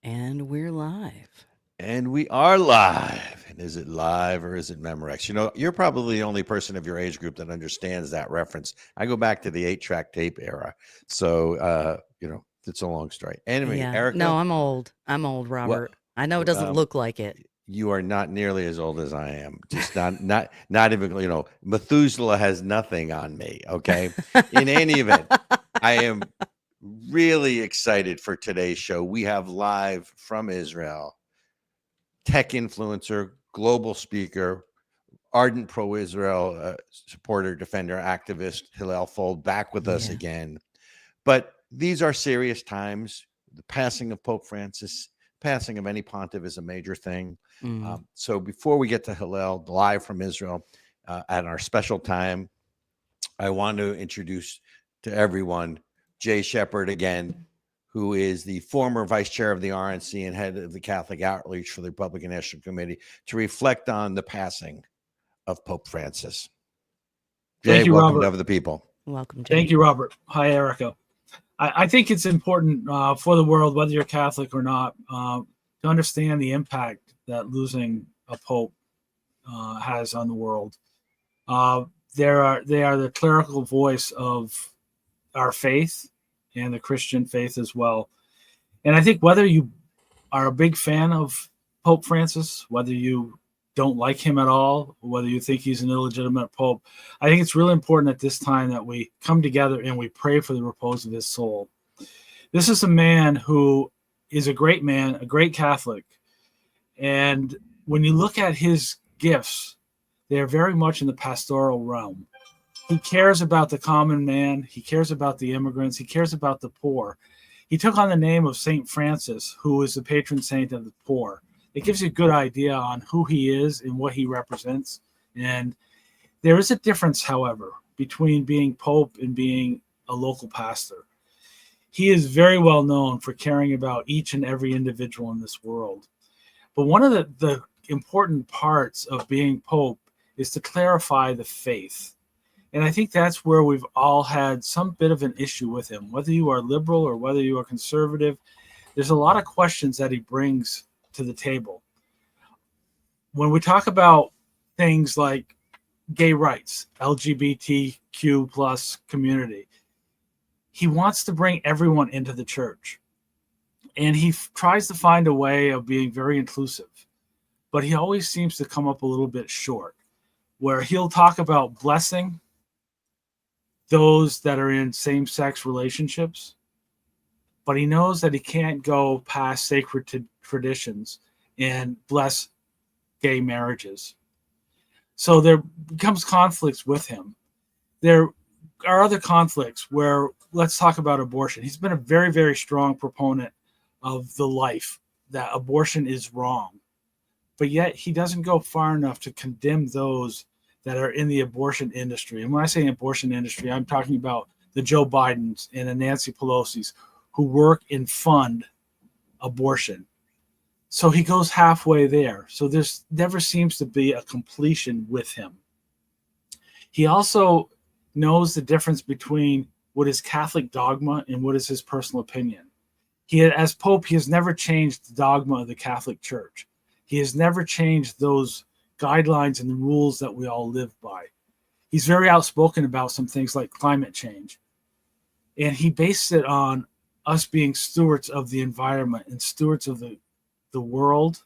And we're live. And we are live. And is it live or is it Memorex? You know, you're probably the only person of your age group that understands that reference. I go back to the 8-track tape era. So, it's a long story. Anyway, Yeah. No, Ericka, I'm old. I'm old, what Robert. I know it doesn't um, look like it. you are not nearly as old as I am. Just not even, Methuselah has nothing on me, okay? In any event, I am really excited for today's show. We have live from Israel tech influencer, global speaker, ardent pro-Israel supporter, defender, activist Hillel Fuld back with us Yeah. again. But these are serious times. The passing of Pope Francis, passing of any pontiff is a major thing. Mm. So before we get to Hillel, live from Israel, at our special time, I want to introduce to everyone Jay Shepard again, who is the former vice chair of the RNC and head of the Catholic Outreach for the Republican National Committee, to reflect on the passing of Pope Francis. Jay, Thank you, welcome Robert. to the people. Welcome, Jay. Thank you, Robert. Hi, Ericka. I think it's important for the world, whether you're Catholic or not, to understand the impact that losing a pope has on the world. They are the clerical voice of our faith and the Christian faith as well. And I think whether you are a big fan of Pope Francis, whether you don't like him at all, whether you think he's an illegitimate pope, I think it's really important at this time that we come together and we pray for the repose of his soul. This is a man who is a great man, a great Catholic. And when you look at his gifts, they are very much in the pastoral realm. He cares about the common man. He cares about the immigrants. He cares about the poor. He took on the name of St. Francis, who is the patron saint of the poor. It gives you a good idea on who he is and what he represents. And there is a difference, however, between being pope and being a local pastor. He is very well known for caring about each and every individual in this world. But one of the important parts of being pope is to clarify the faith. And I think that's where we've all had some bit of an issue with him. Whether you are liberal or whether you are conservative, there's a lot of questions that he brings to the table. When we talk about things like gay rights, LGBTQ plus community, he wants to bring everyone into the church. And he tries to find a way of being very inclusive. But he always seems to come up a little bit short, where he'll talk about blessing those that are in same-sex relationships, but he knows that he can't go past sacred traditions and bless gay marriages. So there becomes conflicts with him. There are other conflicts where, let's talk about abortion. He's been a very, very strong proponent of the life, that abortion is wrong. But yet he doesn't go far enough to condemn those that are in the abortion industry. And when I say abortion industry, I'm talking about the Joe Bidens and the Nancy Pelosi's who work and fund abortion. So he goes halfway there. So there's never seems to be a completion with him. He also knows the difference between what is Catholic dogma and what is his personal opinion. As Pope, he has never changed the dogma of the Catholic Church. He has never changed those guidelines and the rules that we all live by. He's very outspoken about some things like climate change. And he based it on us being stewards of the environment and stewards of the world.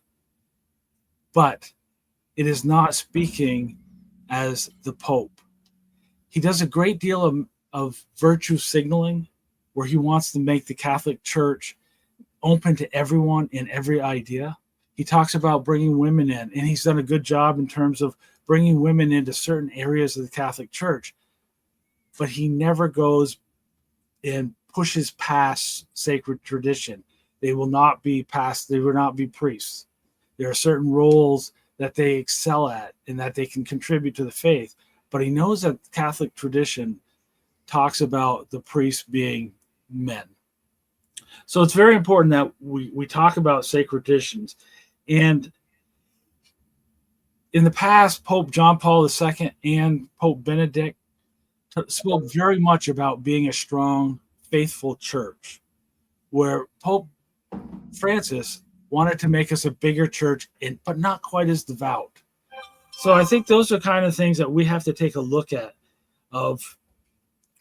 But it is not speaking as the Pope. He does a great deal of virtue signaling, where he wants to make the Catholic Church open to everyone and every idea. He talks about bringing women in, and he's done a good job in terms of bringing women into certain areas of the Catholic Church. But he never goes and pushes past sacred tradition. They will not be priests. There are certain roles that they excel at and that they can contribute to the faith. But he knows that Catholic tradition talks about the priests being men. So it's very important that we talk about sacred traditions. And in the past, Pope John Paul II and Pope Benedict spoke very much about being a strong, faithful church, where Pope Francis wanted to make us a bigger church, but not quite as devout. So I think those are kind of things that we have to take a look at, of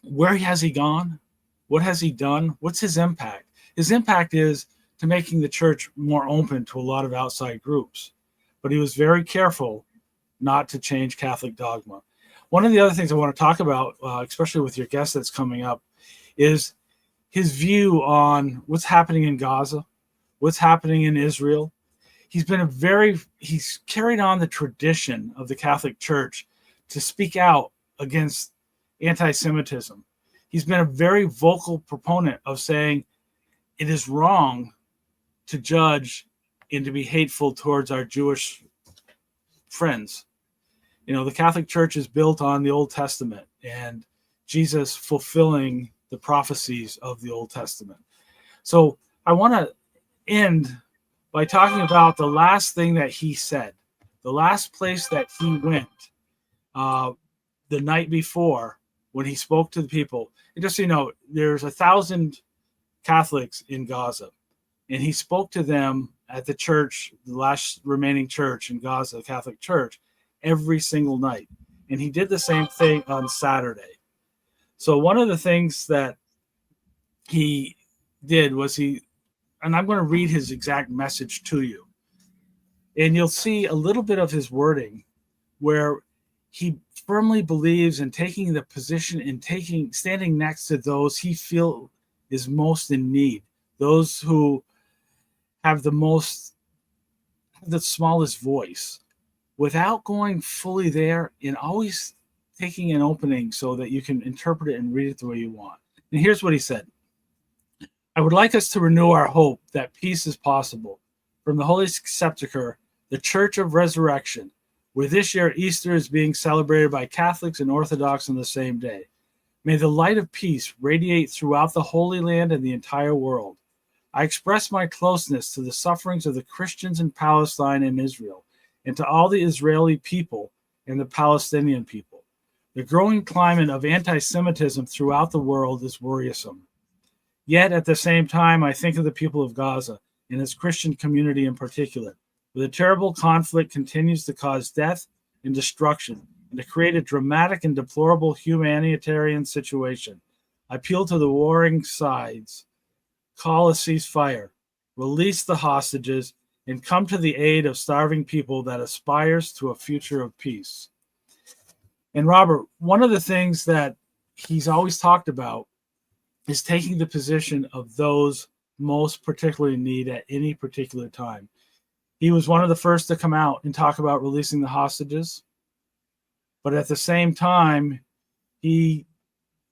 where has he gone? What has he done? What's his impact? His impact is to making the church more open to a lot of outside groups. But he was very careful not to change Catholic dogma. One of the other things I want to talk about, especially with your guest that's coming up, is his view on what's happening in Gaza, what's happening in Israel. He's carried on the tradition of the Catholic Church to speak out against anti-Semitism. He's been a very vocal proponent of saying it is wrong to judge and to be hateful towards our Jewish friends. You know, the Catholic Church is built on the Old Testament and Jesus fulfilling the prophecies of the Old Testament. So I want to end by talking about the last thing that he said, the last place that he went the night before when he spoke to the people. And just so you know, there's 1,000 Catholics in Gaza, and he spoke to them at the church, the last remaining church in Gaza, the Catholic Church, every single night. And he did the same thing on Saturday. So one of the things that he did was and I'm going to read his exact message to you. And you'll see a little bit of his wording where he firmly believes in taking the position and standing next to those he feels is most in need, those who have the smallest voice, without going fully there, and always taking an opening so that you can interpret it and read it the way you want. And here's what he said. I would like us to renew our hope that peace is possible from the Holy Sepulchre, the Church of Resurrection, where this year Easter is being celebrated by Catholics and Orthodox on the same day. May the light of peace radiate throughout the Holy Land and the entire world. I express my closeness to the sufferings of the Christians in Palestine and Israel, and to all the Israeli people and the Palestinian people. The growing climate of anti-Semitism throughout the world is worrisome. Yet at the same time, I think of the people of Gaza and its Christian community in particular, where the terrible conflict continues to cause death and destruction and to create a dramatic and deplorable humanitarian situation. I appeal to the warring sides, call a ceasefire, release the hostages, and come to the aid of starving people that aspires to a future of peace. And Robert, one of the things that he's always talked about is taking the position of those most particularly in need at any particular time. He was one of the first to come out and talk about releasing the hostages. But at the same time, he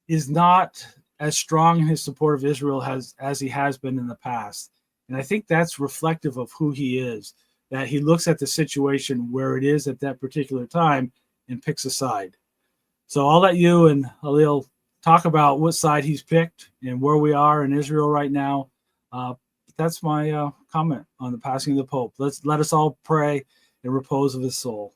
is not as strong in his support of Israel as he has been in the past. And I think that's reflective of who he is, that he looks at the situation where it is at that particular time and picks a side. So I'll let you and Hillel talk about what side he's picked and where we are in Israel right now. That's my comment on the passing of the Pope. Let us all pray in repose of his soul.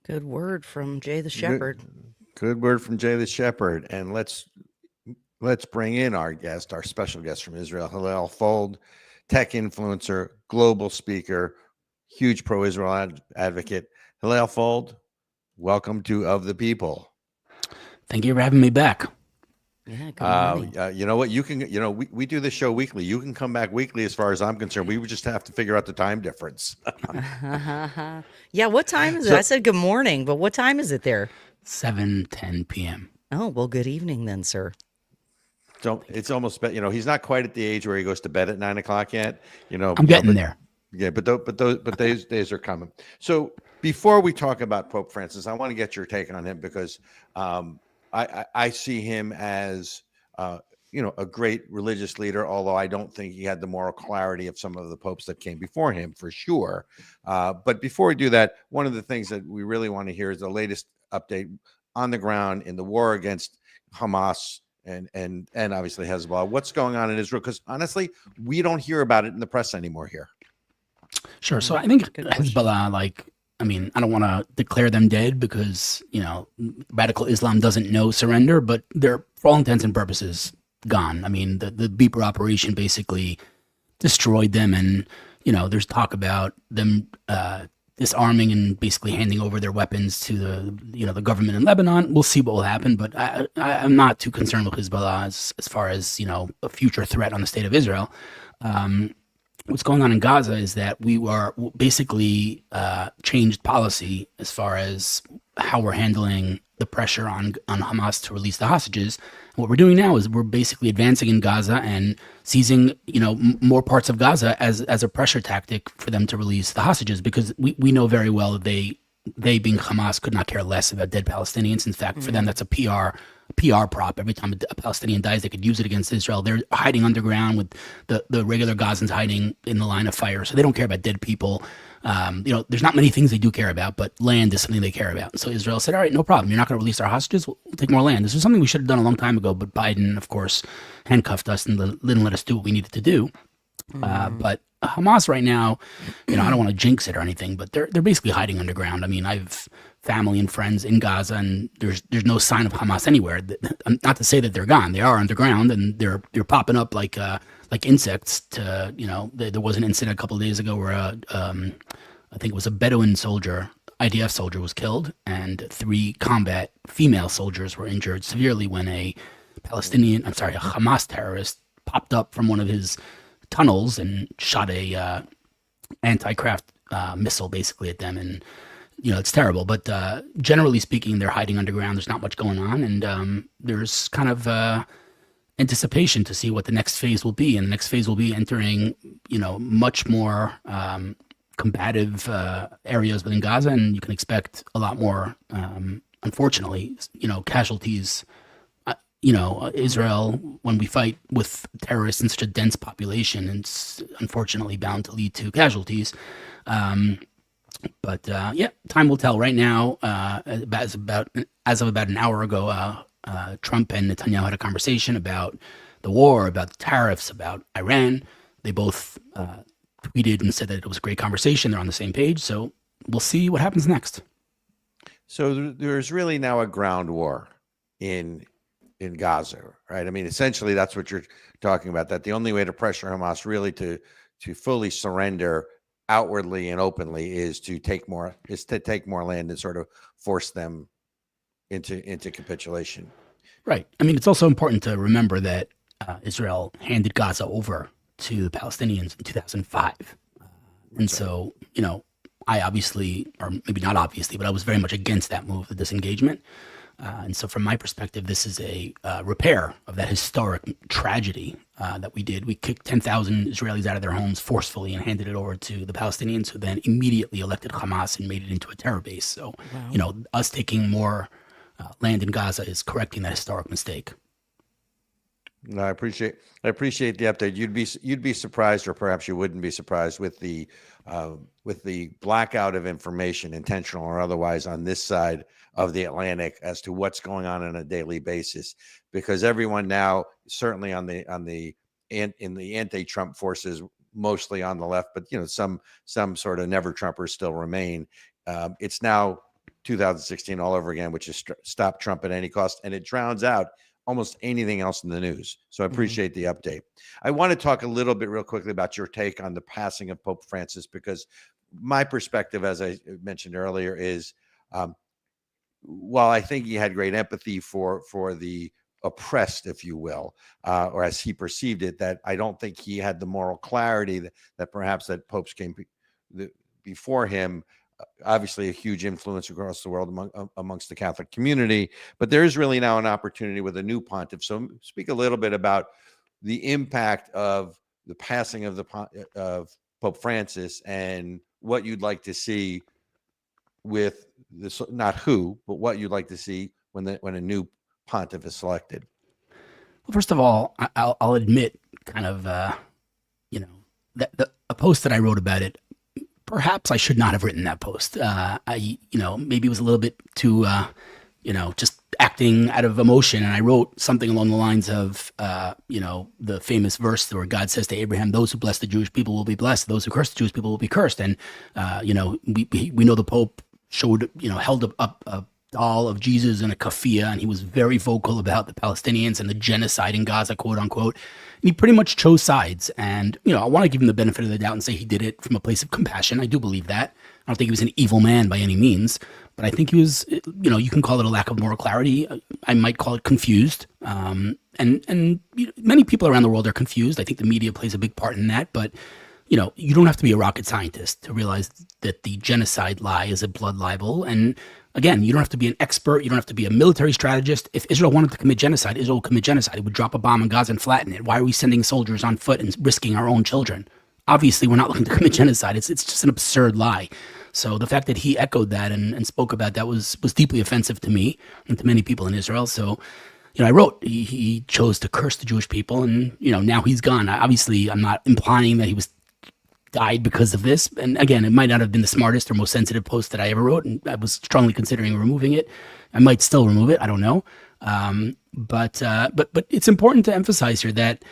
Good word from Jay the Shepherd. Good word from Jay the Shepherd. And let's bring in our special guest from Israel, Hillel Fuld, tech influencer, global speaker, huge pro-Israel advocate. Hillel Fuld, welcome to Of the People. Thank you for having me back. Yeah, good morning. You know what? We do this show weekly. You can come back weekly as far as I'm concerned. We would just have to figure out the time difference. Yeah, what time is it? I said good morning, but what time is it there? 7:10 p.m. Oh, well, good evening then, sir. So it's almost, he's not quite at the age where he goes to bed at 9 o'clock yet. I'm getting there. Yeah, but those days are coming. So before we talk about Pope Francis, I want to get your take on him because I see him as a great religious leader, although I don't think he had the moral clarity of some of the popes that came before him, for sure. But before we do that, one of the things that we really want to hear is the latest update on the ground in the war against Hamas and obviously Hezbollah. What's going on in Israel? Because honestly, we don't hear about it in the press anymore here. Sure. So I think Good question. Hezbollah, I don't want to declare them dead because, radical Islam doesn't know surrender, but they're, for all intents and purposes, gone. I mean, the Beeper operation basically destroyed them. And, there's talk about them disarming and basically handing over their weapons to the government in Lebanon. We'll see what will happen, but I'm not too concerned with Hezbollah as far as, a future threat on the state of Israel. What's going on in Gaza is that we were basically changed policy as far as how we're handling the pressure on Hamas to release the hostages. And what we're doing now is we're basically advancing in Gaza and seizing, more parts of Gaza as a pressure tactic for them to release the hostages, because we know very well that they being Hamas could not care less about dead Palestinians. In fact, for them, that's a PR prop. Every time a Palestinian dies, they could use it against Israel. They're hiding underground with the regular Gazans hiding in the line of fire. So they don't care about dead people. There's not many things they do care about, but land is something they care about. So Israel said, all right, no problem. You're not going to release our hostages. We'll take more land. This is something we should have done a long time ago, but Biden, of course, handcuffed us and didn't let us do what we needed to do. But Hamas right now, I don't want to jinx it or anything, but they're basically hiding underground. I mean, I've family and friends in Gaza, and there's no sign of Hamas anywhere. Not to say that they're gone; they are underground, and they're popping up like insects. There was an incident a couple of days ago where I think it was a Bedouin soldier, IDF soldier, was killed, and 3 combat female soldiers were injured severely when a Hamas terrorist popped up from one of his tunnels and shot a anti-craft missile basically at them. And it's terrible, but generally speaking, they're hiding underground. There's not much going on, and there's kind of anticipation to see what the next phase will be. And the next phase will be entering much more combative areas within Gaza, and you can expect a lot more unfortunately casualties. Israel, when we fight with terrorists in such a dense population, it's unfortunately bound to lead to casualties. But time will tell. Right now, as of about an hour ago, Trump and Netanyahu had a conversation about the war, about the tariffs, about Iran. They both tweeted and said that it was a great conversation. They're on the same page. So we'll see what happens next. So there's really now a ground war in Gaza, right? I mean, essentially, that's what you're talking about. That the only way to pressure Hamas really to fully surrender outwardly and openly is to take more land and sort of force them into capitulation. Right. I mean, it's also important to remember that Israel handed Gaza over to the Palestinians in 2005, and so I obviously, or maybe not obviously, but I was very much against that move, the disengagement. And so from my perspective, this is a repair of that historic tragedy that we did. We kicked 10,000 Israelis out of their homes forcefully and handed it over to the Palestinians, who then immediately elected Hamas and made it into a terror base. So, Wow. Us taking more land in Gaza is correcting that historic mistake. No, I appreciate the update. You'd be surprised, or perhaps you wouldn't be surprised with the blackout of information, intentional or otherwise, on this side of the Atlantic as to what's going on a daily basis, because everyone now, certainly in the anti-Trump forces, mostly on the left, but some sort of never Trumpers still remain. It's now 2016 all over again, which is stop Trump at any cost, and it drowns out almost anything else in the news. So I appreciate the update. I want to talk a little bit real quickly about your take on the passing of Pope Francis, because my perspective, as I mentioned earlier, is while I think he had great empathy for the oppressed, if you will, or as he perceived it, that I don't think he had the moral clarity that perhaps that popes came before him. Obviously a huge influence across the world amongst the Catholic community, but there is really now an opportunity with a new pontiff. So speak a little bit about the impact of the passing of Pope Francis and what you'd like to see with this, not who, but what you'd like to see when a new pontiff is selected. Well, first of all, I'll admit kind of, that a post that I wrote about it, perhaps I should not have written that post. Maybe it was a little bit too, just acting out of emotion, and I wrote something along the lines of, the famous verse where God says to Abraham, "Those who bless the Jewish people will be blessed; those who curse the Jewish people will be cursed." And we know the Pope held up a doll of Jesus in a kafia, and he was very vocal about the Palestinians and the genocide in Gaza, quote unquote. And he pretty much chose sides. And I want to give him the benefit of the doubt and say he did it from a place of compassion. I do believe that. I don't think he was an evil man by any means, but I think he was, you can call it a lack of moral clarity. I might call it confused. And many people around the world are confused. I think the media plays a big part in that, but you don't have to be a rocket scientist to realize that the genocide lie is a blood libel. And again, you don't have to be an expert. You don't have to be a military strategist. If Israel wanted to commit genocide, Israel would commit genocide. It would drop a bomb in Gaza and flatten it. Why are we sending soldiers on foot and risking our own children? Obviously, we're not looking to commit genocide. It's just an absurd lie. So the fact that he echoed that and spoke about that was deeply offensive to me and to many people in Israel. So, I wrote he chose to curse the Jewish people, and now he's gone. Obviously, I'm not implying that he died because of this. And again, it might not have been the smartest or most sensitive post that I ever wrote, and I was strongly considering removing it. I might still remove it. I don't know. But it's important to emphasize here that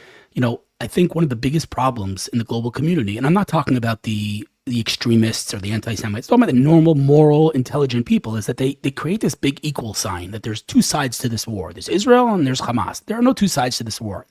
I think one of the biggest problems in the global community, and I'm not talking about the extremists or the anti-Semites, I'm talking about the normal, moral, intelligent people, is that they create this big equal sign that there's two sides to this war. There's Israel and there's Hamas. There are no two sides to this war.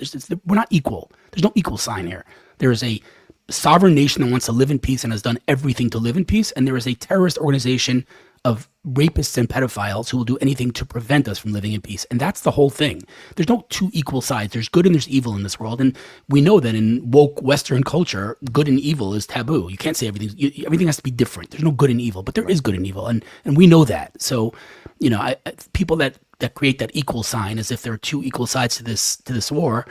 We're not equal. There's no equal sign here. There is a sovereign nation that wants to live in peace and has done everything to live in peace, and there is a terrorist organization of rapists and pedophiles who will do anything to prevent us from living in peace. And that's the whole thing. There's no two equal sides. There's good and there's evil in this world. And we know that in woke Western culture, good and evil is taboo. You can't say everything. Everything has to be different. There's no good and evil, but there is good and evil. And we know that. So, people that create that equal sign as if there are two equal sides to this war,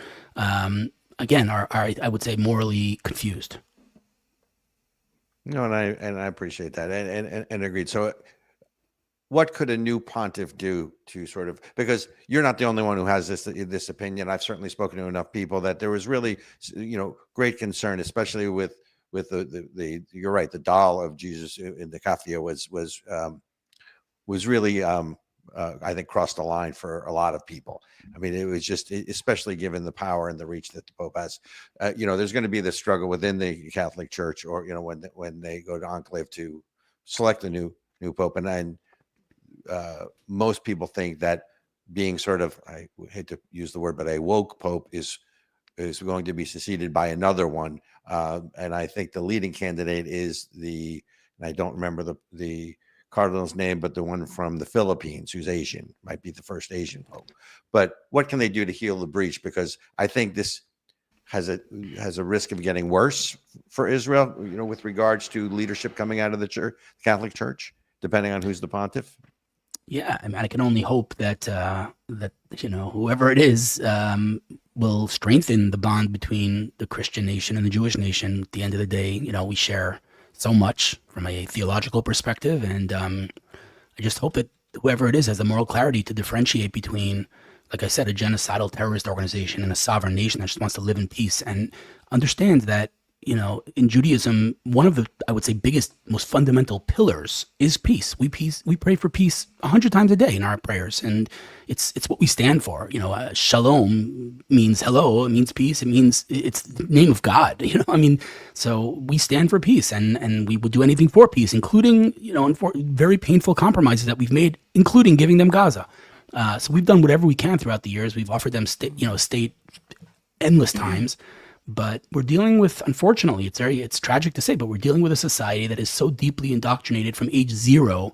again, are I would say morally confused. No, and I appreciate that and agreed. So what could a new pontiff do to sort of, because you're not the only one who has this opinion. I've certainly spoken to enough people that there was really, great concern, especially with the you're right, the doll of Jesus in the kafia was really I think crossed the line for a lot of people. I mean, it was just, especially given the power and the reach that the Pope has. There's going to be this struggle within the Catholic Church, or when they go to enclave to select a new Pope, and most people think that being sort of, I hate to use the word, but a woke Pope is going to be succeeded by another one, and I think the leading candidate is I don't remember the Cardinal's name, but the one from the Philippines who's Asian, might be the first Asian Pope. But what can they do to heal the breach? Because I think this has a risk of getting worse for Israel, with regards to leadership coming out of the Catholic Church, depending on who's the pontiff. Yeah, I mean, I can only hope that whoever it is will strengthen the bond between the Christian nation and the Jewish nation. At the end of the day, we share so much from a theological perspective, and I just hope that whoever it is has the moral clarity to differentiate between, like I said, a genocidal terrorist organization and a sovereign nation that just wants to live in peace, and understands that in Judaism, one of the, I would say, biggest, most fundamental pillars is peace. We pray for peace 100 times a day in our prayers, and it's what we stand for. Shalom means hello. It means peace. It's the name of God. So we stand for peace, and we would do anything for peace, including and for very painful compromises that we've made, including giving them Gaza. So we've done whatever we can throughout the years. We've offered them state endless times. But we're dealing with, unfortunately, it's tragic to say, but we're dealing with a society that is so deeply indoctrinated from age 0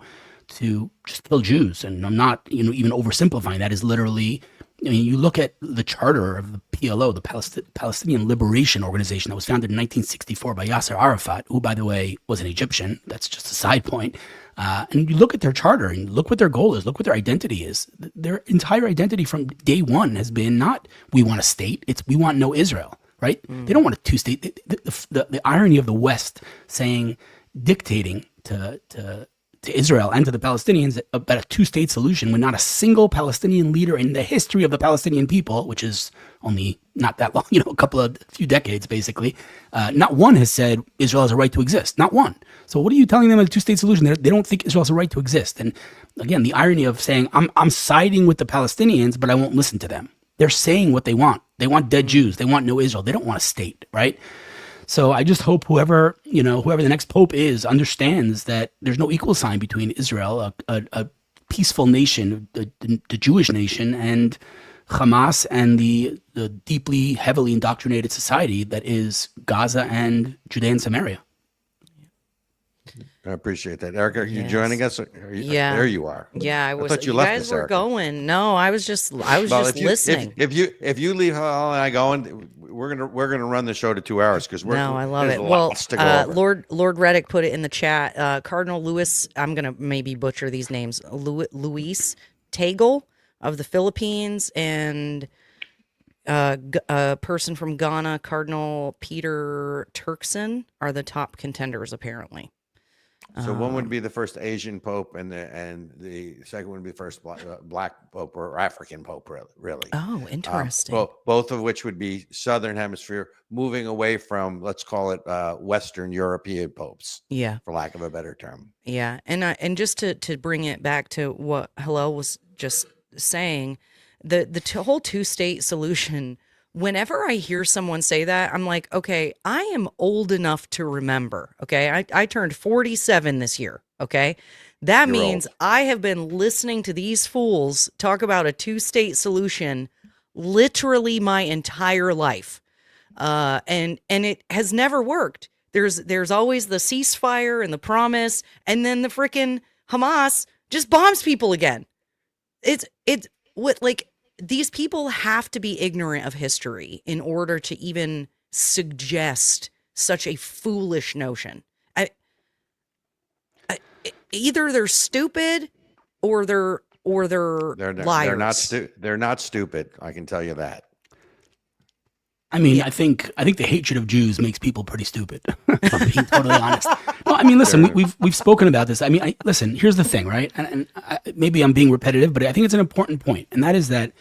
to just kill Jews. And I'm not, even oversimplifying. That is literally, you look at the charter of the PLO, the Palestinian Liberation Organization, that was founded in 1964 by Yasser Arafat, who, by the way, was an Egyptian. That's just a side point. And you look at their charter and look what their goal is, look what their identity is. Their entire identity from day one has been not, we want a state, it's we want no Israel. Right? They don't want a two-state. The irony of the West dictating to to Israel and to the Palestinians about a two-state solution when not a single Palestinian leader in the history of the Palestinian people, which is only not that long, a few decades basically, not one has said Israel has a right to exist. Not one. So what are you telling them a two-state solution? They don't think Israel has a right to exist. And again, the irony of saying I'm siding with the Palestinians, but I won't listen to them. They're saying what they want. They want dead Jews. They want no Israel. They don't want a state, right? So I just hope whoever the next pope is understands that there's no equal sign between Israel, a peaceful nation, the Jewish nation, and Hamas and the deeply, heavily indoctrinated society that is Gaza and Judea and Samaria. I appreciate that. Ericka, are you Yes. joining us? Yeah. There you are. Yeah, I was. thought you You left guys us, were Ericka. going. No, I was just Well, listening. if you leave Hillel and I go, and we're gonna run the show to 2 hours because No, I love there's it. Well, lots to go over. Lord Redic put it in the chat. Cardinal Louis, I'm gonna maybe butcher these names. Luis Tagle of the Philippines and a person from Ghana, Cardinal Peter Turkson, are the top contenders apparently. So one would be the first Asian pope, and the second would be the first black pope or African pope, really. Oh, interesting. Both of which would be Southern Hemisphere, moving away from, let's call it, Western European popes, Yeah. for lack of a better term. Yeah, and just to bring it back to what Hillel was just saying, the whole two-state solution. Whenever I hear someone say that, I'm like, okay, I am old enough to remember. Okay, I turned 47 this year. Okay, that You're means old. I have been listening to these fools talk about a two-state solution literally my entire life, and it has never worked. There's always the ceasefire and the promise, and then the frickin' Hamas just bombs people again. It's what, like, these people have to be ignorant of history in order to even suggest such a foolish notion. Either they're stupid or they're liars. They're not stupid. I can tell you that. I mean, I think the hatred of Jews makes people pretty stupid. If I'm being totally honest. No, I mean, listen, we've spoken about this. I mean, listen. Here's the thing, right? And maybe I'm being repetitive, but I think it's an important point, and that is that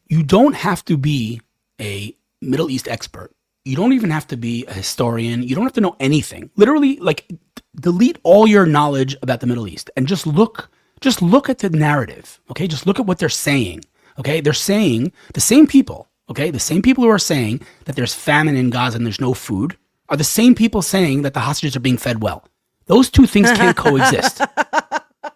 you don't have to be a Middle East expert. You don't even have to be a historian. You don't have to know anything. Literally, like, delete all your knowledge about the Middle East and just look at the narrative. Okay, just look at what they're saying. Okay, they're saying the same people. Okay, the same people who are saying that there's famine in Gaza and there's no food are the same people saying that the hostages are being fed well. Those two things can't coexist,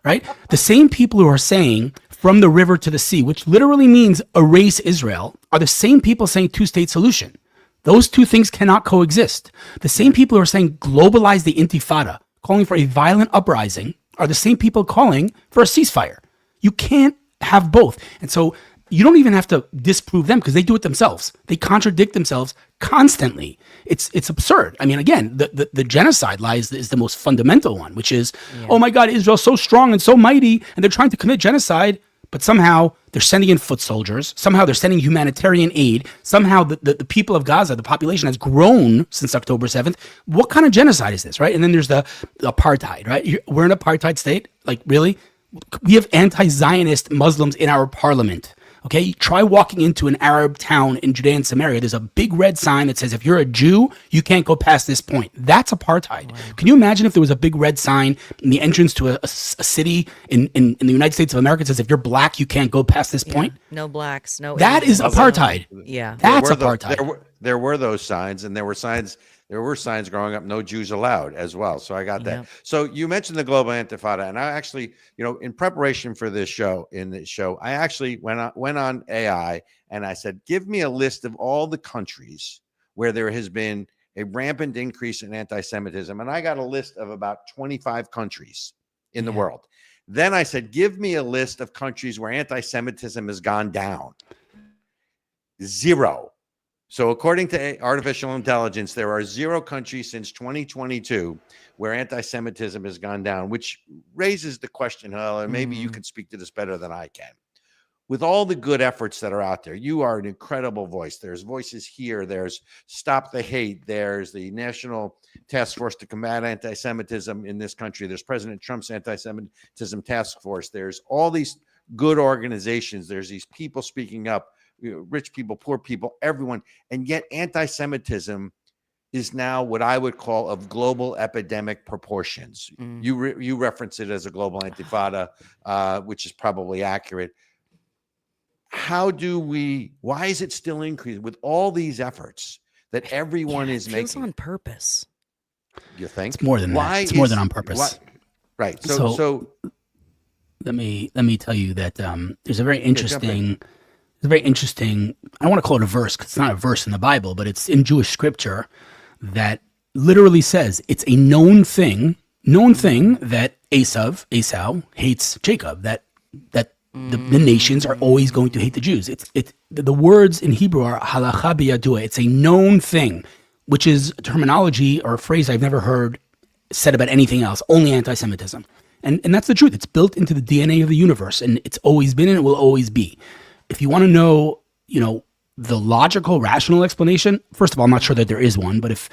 right? The same people who are saying from the river to the sea, which literally means erase Israel, are the same people saying two-state solution. Those two things cannot coexist. The same people who are saying globalize the intifada, calling for a violent uprising, are the same people calling for a ceasefire. You can't have both. And so you don't even have to disprove them because they do it themselves. They contradict themselves constantly. It's absurd. I mean, again, the genocide lies is the most fundamental one, which is, oh my God, Israel's so strong and so mighty, and they're trying to commit genocide, but somehow they're sending in foot soldiers. Somehow they're sending humanitarian aid. Somehow the people of Gaza, the population has grown since October 7th. What kind of genocide is this, right? And then there's the apartheid, right? We're an apartheid state. Like, really? We have anti-Zionist Muslims in our parliament. Okay, try walking into an Arab town in Judea and Samaria. There's a big red sign that says, if you're a Jew, you can't go past this point. That's apartheid. Wow. Can you imagine if there was a big red sign in the entrance to a city in the United States of America that says, if you're black, you can't go past this point? No blacks, no. That is apartheid. Yeah. That's apartheid. There were those signs, and there were signs growing up, no Jews allowed as well. So I got that. Yep. So you mentioned the global intifada, and I actually, in preparation for this show, I actually went on AI and I said, give me a list of all the countries where there has been a rampant increase in anti-Semitism. And I got a list of about 25 countries in the world. Then I said, give me a list of countries where anti-Semitism has gone down. 0. So according to artificial intelligence, there are 0 countries since 2022 where anti-Semitism has gone down, which raises the question, and maybe you can speak to this better than I can. with all the good efforts that are out there, you are an incredible voice. There's voices here. There's Stop the Hate. There's the National Task Force to Combat Anti-Semitism in this country. There's President Trump's Anti-Semitism Task Force. There's all these good organizations. There's these people speaking up, rich people, poor people, everyone. And yet anti-Semitism is now what I would call of global epidemic proportions. You reference it as a global intifada, which is probably accurate. Why is it still increasing with all these efforts that everyone is making? It's on purpose. You think? It's more than that. It's more than on purpose. Right. So let me tell you that there's a very interesting, I don't want to call it a verse because it's not a verse in the Bible, but it's in Jewish scripture that literally says it's a known thing that Esau hates Jacob, that the nations are always going to hate the Jews. The words in Hebrew are halacha biyadua. It's a known thing, which is a terminology or a phrase I've never heard said about anything else, only anti-Semitism. And that's the truth. It's built into the DNA of the universe, and it's always been and it will always be. If you want to know, the logical, rational explanation, first of all, I'm not sure that there is one, but if,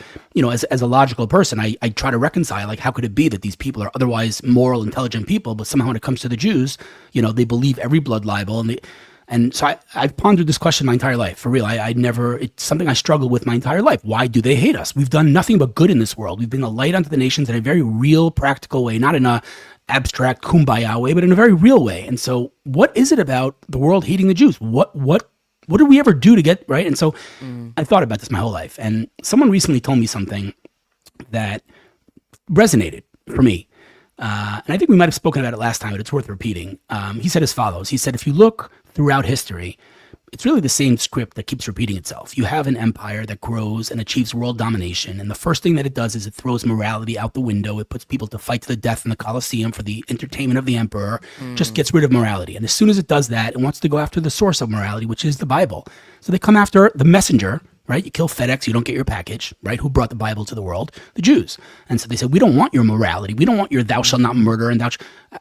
as a logical person, I try to reconcile, like, how could it be that these people are otherwise moral, intelligent people, but somehow when it comes to the Jews, they believe every blood libel, and so I've pondered this question my entire life, for real. It's something I struggle with my entire life. Why do they hate us? We've done nothing but good in this world. We've been a light unto the nations in a very real, practical way, not in a abstract kumbaya way, but in a very real way. And so what is it about the world hating the Jews? What did we ever do to get right? And so I thought about this my whole life. And someone recently told me something that resonated for me. And I think we might have spoken about it last time, but it's worth repeating. He said as follows. He said, if you look throughout history, it's really the same script that keeps repeating itself. You have an empire that grows and achieves world domination. And the first thing that it does is it throws morality out the window. It puts people to fight to the death in the Colosseum for the entertainment of the emperor, just gets rid of morality. And as soon as it does that, it wants to go after the source of morality, which is the Bible. So they come after the messenger, right? You kill FedEx, you don't get your package, right? Who brought the Bible to the world? The Jews. And so they said, we don't want your morality. We don't want your thou shalt not murder and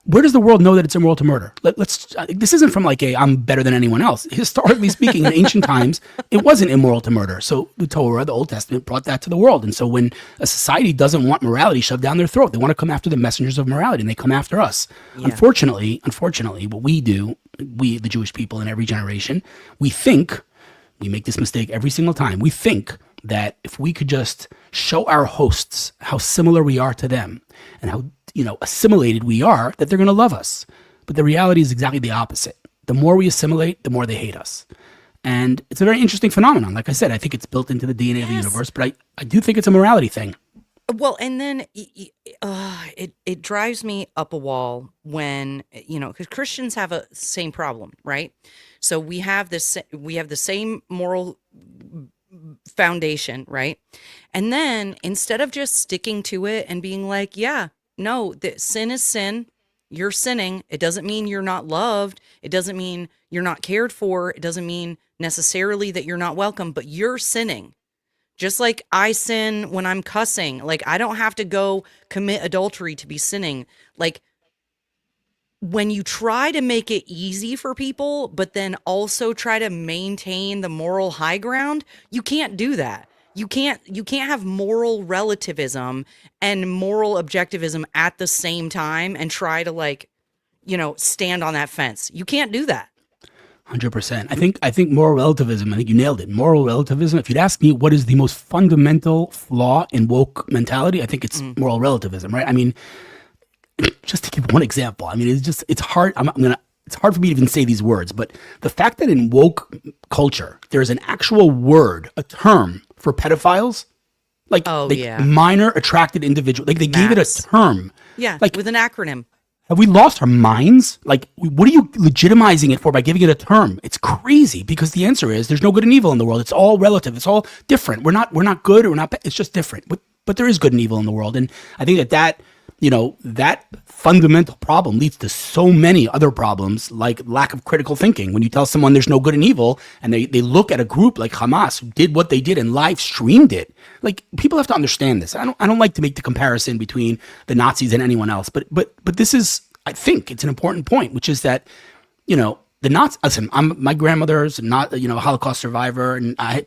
Where does the world know that it's immoral to murder? This isn't from like I'm better than anyone else. Historically speaking, in ancient times, it wasn't immoral to murder. So the Torah, the Old Testament, brought that to the world. And so when a society doesn't want morality shoved down their throat, they want to come after the messengers of morality, and they come after us. Yeah. Unfortunately, what we do, the Jewish people in every generation, we make this mistake every single time. We think that if we could just show our hosts how similar we are to them and how, assimilated we are, that they're going to love us. But the reality is exactly the opposite. The more we assimilate, the more they hate us. And it's a very interesting phenomenon. Like I said, I think it's built into the DNA of the universe, but I do think it's a morality thing. Well, and then it drives me up a wall when, because Christians have a same problem, right? So we have the same moral foundation, right? And then instead of just sticking to it and being like, yeah, no, sin is sin. You're sinning. It doesn't mean you're not loved. It doesn't mean you're not cared for. It doesn't mean necessarily that you're not welcome, but you're sinning. Just like I sin when I'm cussing. Like, I don't have to go commit adultery to be sinning. Like, when you try to make it easy for people, but then also try to maintain the moral high ground, you can't do that. You can't have moral relativism and moral objectivism at the same time and try to stand on that fence. You can't do that. 100%. I think moral relativism, I think you nailed it. Moral relativism, if you'd ask me what is the most fundamental flaw in woke mentality, I think it's moral relativism, right? I mean, just to give one example, I mean, it's hard. It's hard for me to even say these words, but the fact that in woke culture, there's an actual word, a term for pedophiles, minor attracted individual, like they gave it a term. Yeah, like with an acronym. Have we lost our minds? Like, what are you legitimizing it for by giving it a term? It's crazy, because the answer is there's no good and evil in the world. It's all relative. It's all different. We're not good or we're not bad. It's just different. But there is good and evil in the world. And I think that fundamental problem leads to so many other problems, like lack of critical thinking. When you tell someone there's no good and evil, and they look at a group like Hamas who did what they did and live streamed it, like, people have to understand this. I don't like to make the comparison between the Nazis and anyone else, but this is, I think it's an important point, which is that, the Nazis. Listen, my grandmother's not a Holocaust survivor, and I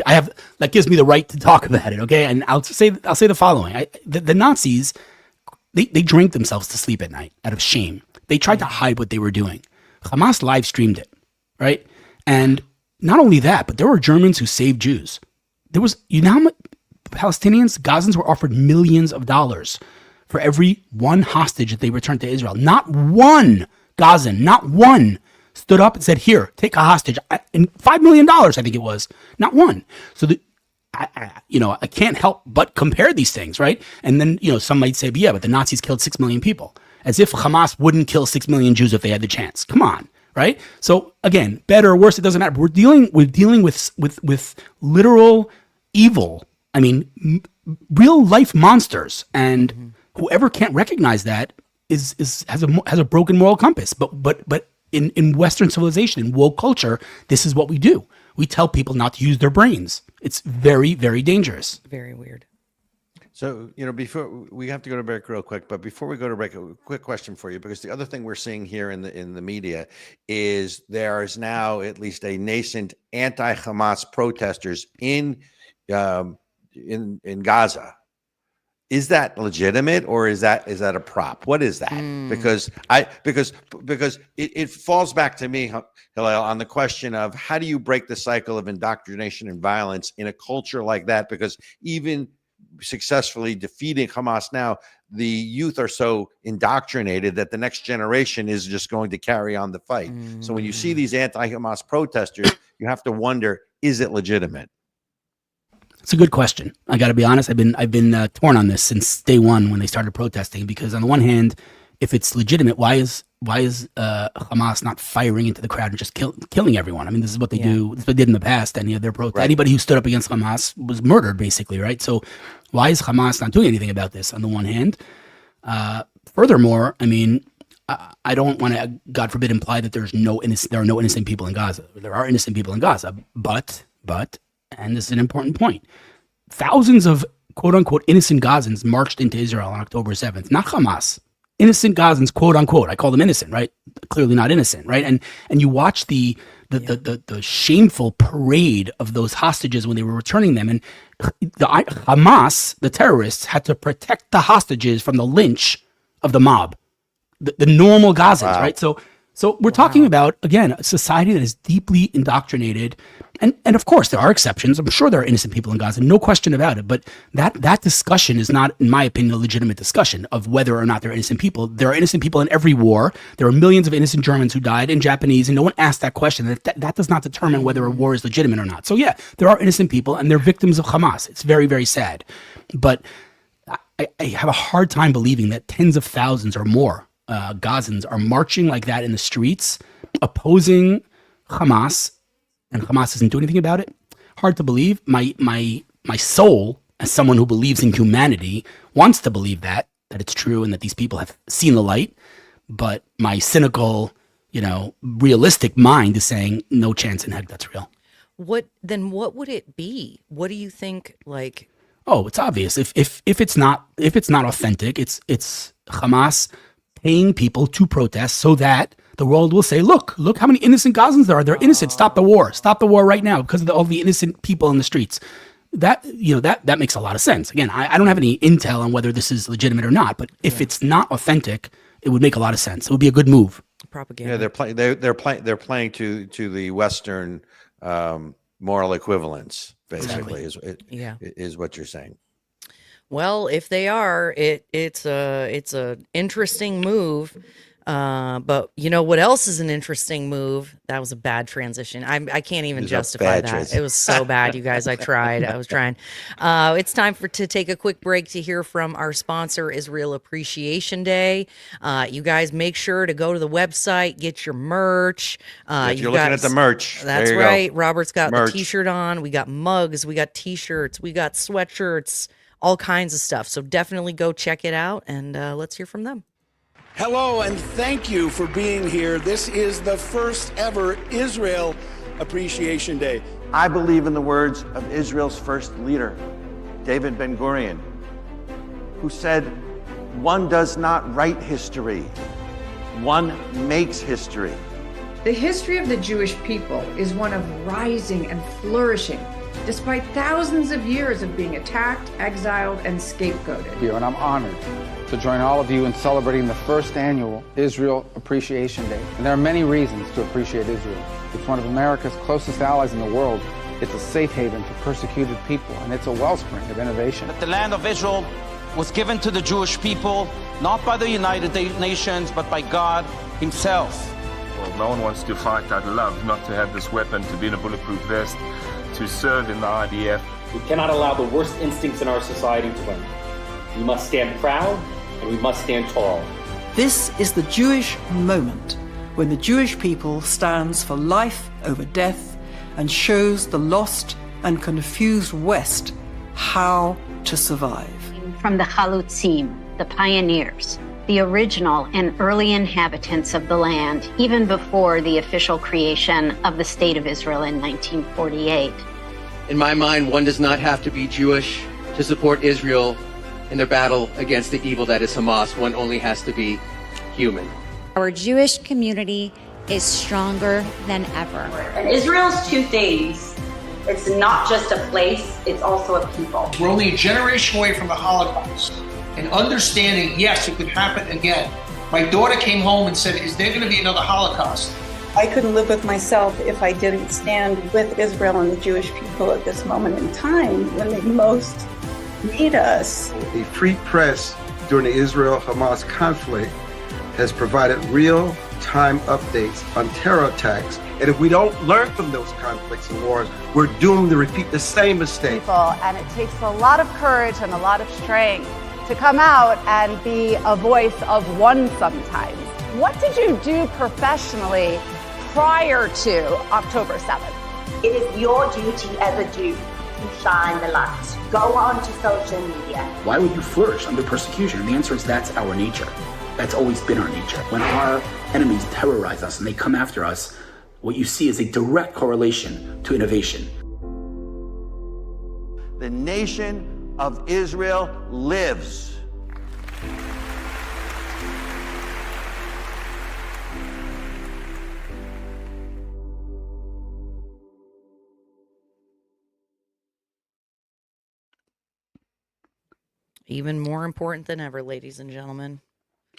have that gives me the right to talk about it. Okay, and I'll say the following: the Nazis, they drank themselves to sleep at night out of shame. They tried to hide what they were doing. Hamas live streamed it, right? And not only that, but there were Germans who saved Jews. There was, how much Palestinians, Gazans were offered millions of dollars for every one hostage that they returned to Israel. Not one Gazan, not one stood up and said, here, take a hostage. And $5 million, I think it was. Not one. So I can't help but compare these things, right? And then, some might say, but the Nazis killed 6 million people. As if Hamas wouldn't kill 6 million Jews if they had the chance. Come on, right? So again, better or worse, it doesn't matter. We're dealing with literal evil. I mean, real life monsters, and whoever can't recognize that has a broken moral compass. But in Western civilization, in woke culture, this is what we do. We tell people not to use their brains. It's very, very dangerous. Very weird. So, before we have to go to break real quick, but before we go to break, a quick question for you, because the other thing we're seeing here in the media is there is now at least a nascent anti-Hamas protesters in Gaza. Is that legitimate, or is that a prop? What is that? Because it falls back to me, Hillel, on the question of how do you break the cycle of indoctrination and violence in a culture like that? Because even successfully defeating Hamas now, the youth are so indoctrinated that the next generation is just going to carry on the fight. So when you see these anti-Hamas protesters, you have to wonder, is it legitimate? It's a good question. I got to be honest. I've been torn on this since day one when they started protesting, because on the one hand, if it's legitimate, why is Hamas not firing into the crowd and just killing everyone? I mean, this is what they do. This is what they did in the past. Any of their protests, anybody who stood up against Hamas was murdered, basically, right? So why is Hamas not doing anything about this? On the one hand, furthermore, I mean, I don't want to, God forbid, imply that there are no innocent people in Gaza. There are innocent people in Gaza, but, and this is an important point, thousands of quote unquote innocent Gazans marched into Israel on October 7th, not Hamas. Innocent Gazans, quote unquote. I call them innocent, right? Clearly not innocent, right? And you watch the shameful parade of those hostages when they were returning them, and Hamas, the terrorists, had to protect the hostages from the lynch of the mob, the normal Gazans, right? So we're talking about, again, a society that is deeply indoctrinated. And of course, there are exceptions. I'm sure there are innocent people in Gaza, no question about it. But that discussion is not, in my opinion, a legitimate discussion of whether or not there are innocent people. There are innocent people in every war. There are millions of innocent Germans who died, and Japanese, and no one asked that question. That does not determine whether a war is legitimate or not. So yeah, there are innocent people, and they're victims of Hamas. It's very, very sad. But I have a hard time believing that tens of thousands or more Gazans are marching like that in the streets, opposing Hamas, and Hamas doesn't do anything about it. Hard to believe. My soul, as someone who believes in humanity, wants to believe that it's true and that these people have seen the light. But my cynical, realistic mind is saying no chance in heck that's real. What would it be? What do you think? Like, oh, it's obvious. If it's not authentic, it's Hamas paying people to protest so that the world will say, look how many innocent Gazans there are. They're innocent. Stop the war right now because of all the innocent people in the streets. That makes a lot of sense. Again, I don't have any intel on whether this is legitimate or not, but if it's not authentic, it would make a lot of sense. It would be a good move. Propaganda. Yeah, they're playing to the Western moral equivalence, basically, is what you're saying. Well, if they are, it's a interesting move. But you know what else is an interesting move? That was a bad transition. I can't even justify that. It was so bad, you guys. I tried. I was trying. It's time to take a quick break to hear from our sponsor, Israel Appreciation Day. You guys make sure to go to the website, get your merch. If you're looking at the merch, that's right. Go. Robert's got merch. The t-shirt on. We got mugs. We got t-shirts. We got sweatshirts. All kinds of stuff. So definitely go check it out, and let's hear from them. Hello, and thank you for being here. This is the first ever Israel Appreciation Day. I believe in the words of Israel's first leader, David Ben-Gurion, who said, "One does not write history, one makes history." The history of the Jewish people is one of rising and flourishing, despite thousands of years of being attacked, exiled, and scapegoated. And I'm honored to join all of you in celebrating the first annual Israel Appreciation Day. And there are many reasons to appreciate Israel. It's one of America's closest allies in the world. It's a safe haven for persecuted people, and it's a wellspring of innovation. The land of Israel was given to the Jewish people, not by the United Nations, but by God himself. Well, no one wants to fight. I'd love not to have this weapon, to be in a bulletproof vest, to serve in the IDF. We cannot allow the worst instincts in our society to win. We must stand proud and we must stand tall. This is the Jewish moment, when the Jewish people stands for life over death and shows the lost and confused West how to survive. From the Chalutzim, the pioneers, the original and early inhabitants of the land, even before the official creation of the State of Israel in 1948. In my mind, one does not have to be Jewish to support Israel in their battle against the evil that is Hamas. One only has to be human. Our Jewish community is stronger than ever. And Israel's two things. It's not just a place, it's also a people. We're only a generation away from the Holocaust. And understanding, yes, it could happen again. My daughter came home and said, is there going to be another Holocaust? I couldn't live with myself if I didn't stand with Israel and the Jewish people at this moment in time when they most need us. A free press during the Israel-Hamas conflict has provided real-time updates on terror attacks. And if we don't learn from those conflicts and wars, we're doomed to repeat the same mistake. And it takes a lot of courage and a lot of strength to come out and be a voice of one sometimes. What did you do professionally prior to October 7th? It is your duty as a Jew to shine the light. Go on to social media. Why would you flourish under persecution? And the answer is that's our nature. That's always been our nature. When our enemies terrorize us and they come after us, what you see is a direct correlation to innovation. The nation of Israel lives. Even more important than ever, ladies and gentlemen.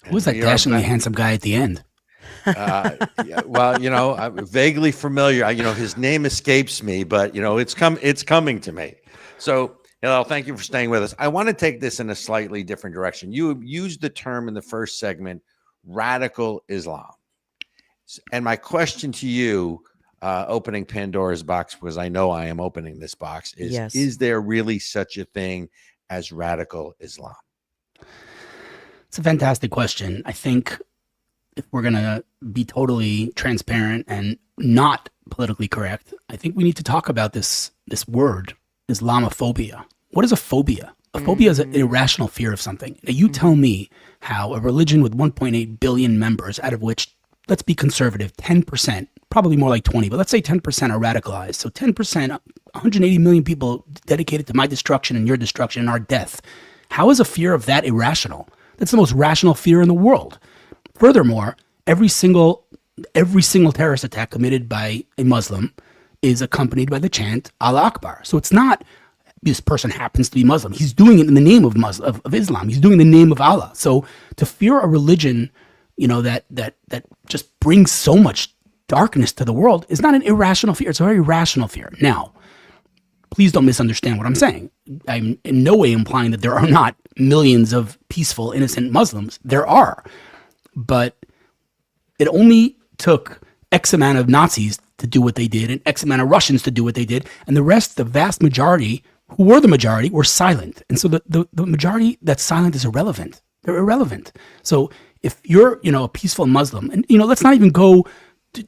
Who was that dashingly handsome guy at the end? Yeah, well, I'm vaguely familiar. His name escapes me, but it's coming to me. So, Hillel, thank you for staying with us. I want to take this in a slightly different direction. You used the term in the first segment, radical Islam. And my question to you, opening Pandora's box, because I know I am opening this box, is, yes. Is there really such a thing as radical Islam? It's a fantastic question. I think if we're going to be totally transparent and not politically correct, I think we need to talk about this word, Islamophobia. What is a phobia? A phobia is an irrational fear of something. Now, you tell me how a religion with 1.8 billion members, out of which, let's be conservative, 10%, probably more like 20, but let's say 10% are radicalized. So 10%, 180 million people dedicated to my destruction and your destruction and our death. How is a fear of that irrational? That's the most rational fear in the world. Furthermore, every single terrorist attack committed by a Muslim is accompanied by the chant Allah Akbar. So it's not this person happens to be Muslim. He's doing it in the name of Islam. He's doing it in the name of Allah. So to fear a religion, that just brings so much darkness to the world is not an irrational fear. It's a very rational fear. Now, please don't misunderstand what I'm saying. I'm in no way implying that there are not millions of peaceful, innocent Muslims. There are. But it only took X amount of Nazis to do what they did and X amount of Russians to do what they did. And the rest, the vast majority, who were the majority, were silent. And so the majority that's silent is irrelevant. They're irrelevant. So if you're, a peaceful Muslim, and, let's not even go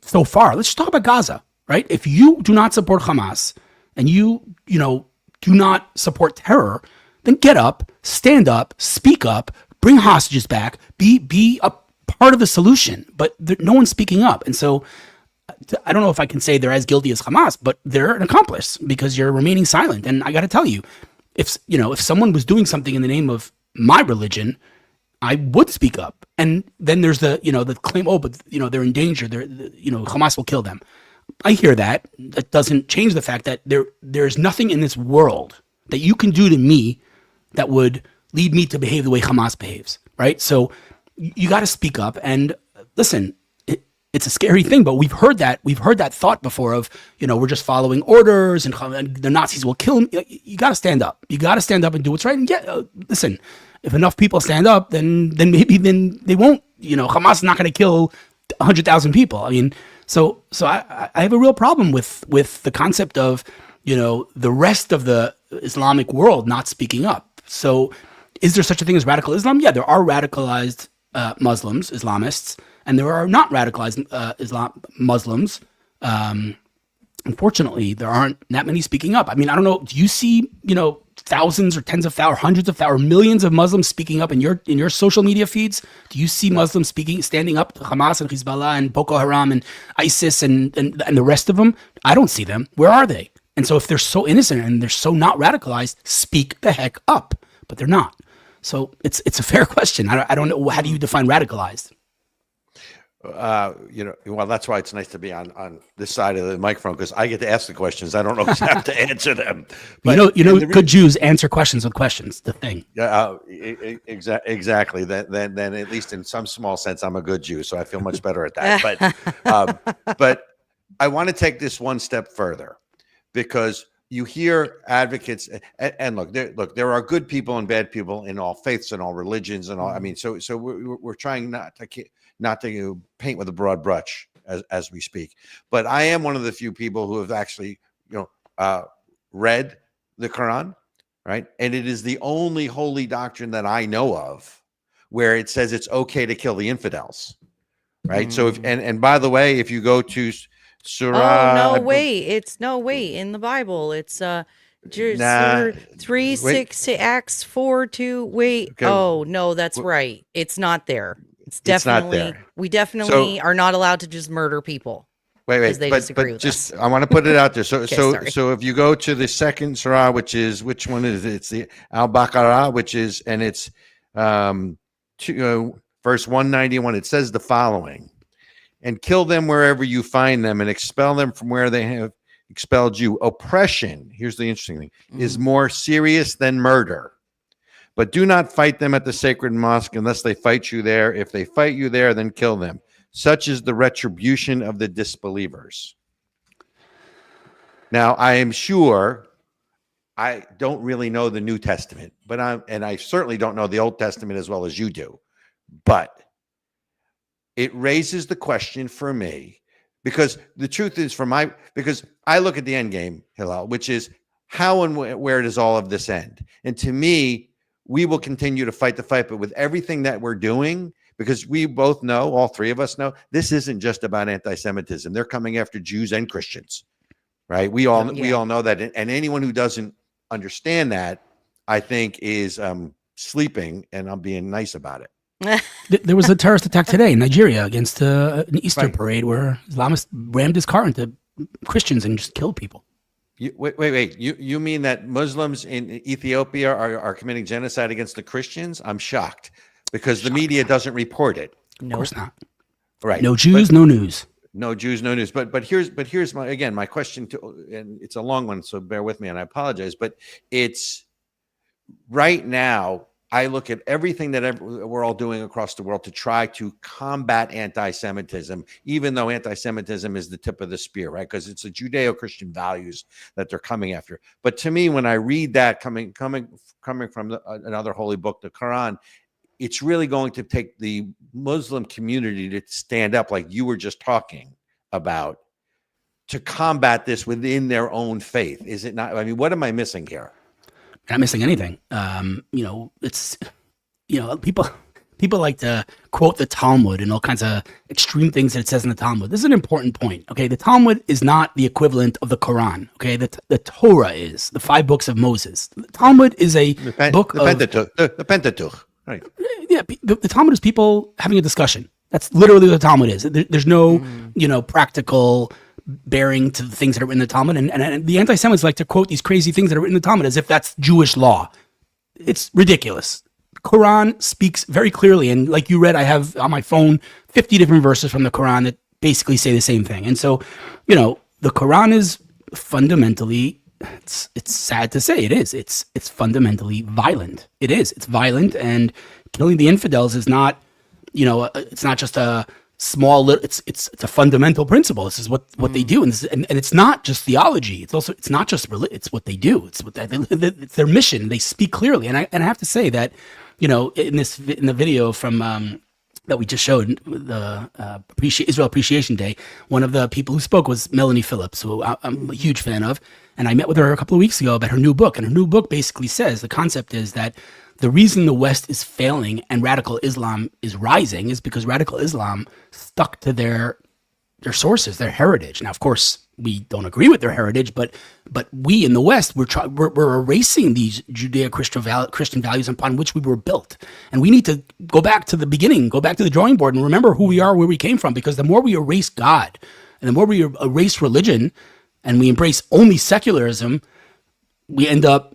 so far. Let's just talk about Gaza, right? If you do not support Hamas and you do not support terror, then get up, stand up, speak up, bring hostages back, be a part of the solution. But no one's speaking up. And so I don't know if I can say they're as guilty as Hamas, but they're an accomplice because you're remaining silent. And I got to tell you, if someone was doing something in the name of my religion, I would speak up. And then there's the claim, but they're in danger. Hamas will kill them. I hear that. That doesn't change the fact that there's nothing in this world that you can do to me that would lead me to behave the way Hamas behaves, right? So you got to speak up. And listen, it's a scary thing, but we've heard that thought before of, we're just following orders and the Nazis will kill me. You got to stand up. You got to stand up and do what's right. And listen, if enough people stand up, then maybe they won't. Hamas is not going to kill 100,000 people. I mean, so I have a real problem with the concept of the rest of the Islamic world not speaking up. So, is there such a thing as radical Islam? Yeah, there are radicalized Muslims, Islamists, and there are not radicalized Muslims. Unfortunately, there aren't that many speaking up. I mean, I don't know. Do you see, thousands or tens of thousands, hundreds of thousands, or millions of Muslims speaking up in your social media feeds? Do you see Muslims standing up to Hamas and Hezbollah and Boko Haram and ISIS and the rest of them? I don't see them. Where are they? And so if they're so innocent and they're so not radicalized, speak the heck up. But they're not. So it's a fair question. I don't know. How do you define radicalized? Well, that's why it's nice to be on this side of the microphone, because I get to ask the questions. I don't know if I have to answer them. But good Jews answer questions with questions. The thing. Exactly. Then at least in some small sense, I'm a good Jew, so I feel much better at that. But I want to take this one step further, because you hear advocates, and look, there are good people and bad people in all faiths and all religions and all. I mean, so we're trying not to paint with a broad brush as we speak. But I am one of the few people who have actually, read the Quran, right? And it is the only holy doctrine that I know of where it says it's okay to kill the infidels, right? So and by the way, if you go to Surah, it's in the Bible. It's 3:6 Acts 4:2. Wait, okay. Oh no, that's right. It's not there. It's definitely not there. We definitely are not allowed to just murder people. Wait, but just I want to put it out there. So Okay, so if you go to the second surah, which one is it? It's the Al-Baqarah, it's verse 191. It says the following: and kill them wherever you find them, and expel them from where they have expelled you. Oppression, here's the interesting thing, is more serious than murder. But do not fight them at the sacred mosque unless they fight you there. If they fight you there, then kill them. Such is the retribution of the disbelievers. Now, I am sure I don't really know the New Testament, but I certainly don't know the Old Testament as well as you do. But it raises the question for me, because the truth is, because I look at the end game, Hillel, which is how and where does all of this end? And to me, we will continue to fight the fight, but with everything that we're doing, because we both know, all three of us know, this isn't just about anti-Semitism. They're coming after Jews and Christians, right? We all know that, and anyone who doesn't understand that, I think, is sleeping, and I'm being nice about it. There was a terrorist attack today in Nigeria against an Easter parade where Islamists rammed his car into Christians and just killed people. Wait. You mean that Muslims in Ethiopia are committing genocide against the Christians? I'm shocked, because the media doesn't report it. Of course not. Right. No Jews, no news. No Jews, no news. But here's my question and it's a long one, so bear with me, and I apologize. But it's right now, I look at everything that we're all doing across the world to try to combat anti-Semitism, even though anti-Semitism is the tip of the spear, right? Because it's the Judeo-Christian values that they're coming after. But to me, when I read that coming from another holy book, the Quran, it's really going to take the Muslim community to stand up, like you were just talking about, to combat this within their own faith. Is it not? I mean, what am I missing here? Not missing anything. It's people like to quote the Talmud and all kinds of extreme things that it says in the Talmud. This is an important point. Okay, the Talmud is not the equivalent of the Quran. Okay, the Torah is the 5 books of Moses. The Talmud is a book of the Pentateuch. Right. Yeah, the Talmud is people having a discussion. That's literally what the Talmud is. There's no practical bearing to the things that are written in the Talmud, and the anti-Semites like to quote these crazy things that are written in the Talmud as if that's Jewish law. It's ridiculous. Quran speaks very clearly, and like you read, I have on my phone 50 different verses from the Quran that basically say the same thing. And so, the Quran is fundamentally, it's sad to say, it's fundamentally violent. It is. It's violent, and killing the infidels is not, it's not just a small, it's a fundamental principle. This is what they do, and it's not just theology. It's not just it's what they do. It's it's their mission. They speak clearly, and I have to say that, in the video from that we just showed, the Israel Appreciation Day, one of the people who spoke was Melanie Phillips, who I'm a huge fan of, and I met with her a couple of weeks ago about her new book, and her new book basically says the concept is that the reason the West is failing and radical Islam is rising is because radical Islam stuck to their sources, their heritage. Now, of course, we don't agree with their heritage, but we in the West, we're erasing these Judeo-Christian values upon which we were built. And we need to go back to the beginning, go back to the drawing board and remember who we are, where we came from, because the more we erase God and the more we erase religion and we embrace only secularism, we end up,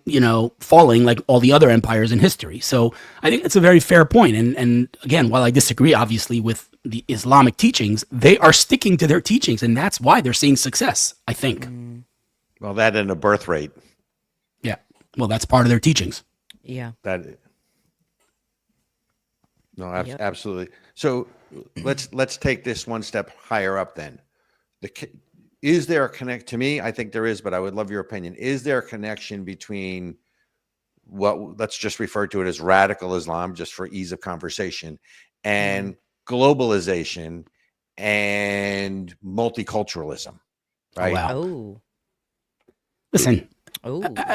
falling like all the other empires in history. So I think it's a very fair point. And again, while I disagree, obviously, with the Islamic teachings, they are sticking to their teachings, and that's why they're seeing success, I think. Well, that and a birth rate. Yeah. Well, that's part of their teachings. Yeah. Absolutely. So let's take this one step higher up then. Is there a connect? To me, I think there is, but I would love your opinion. Is there a connection between what, let's just refer to it as radical Islam, just for ease of conversation, and globalization and multiculturalism, right? Oh, wow. Oh. Listen, I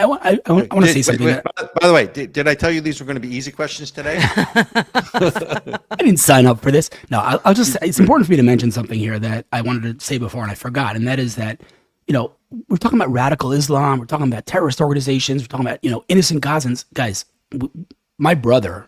want to say something. By the way, did I tell you these were going to be easy questions today? I didn't sign up for this. No, I'll just, it's important for me to mention something here that I wanted to say before and I forgot. And that is that, we're talking about radical Islam. We're talking about terrorist organizations. We're talking about, innocent Gazans. Guys, my brother,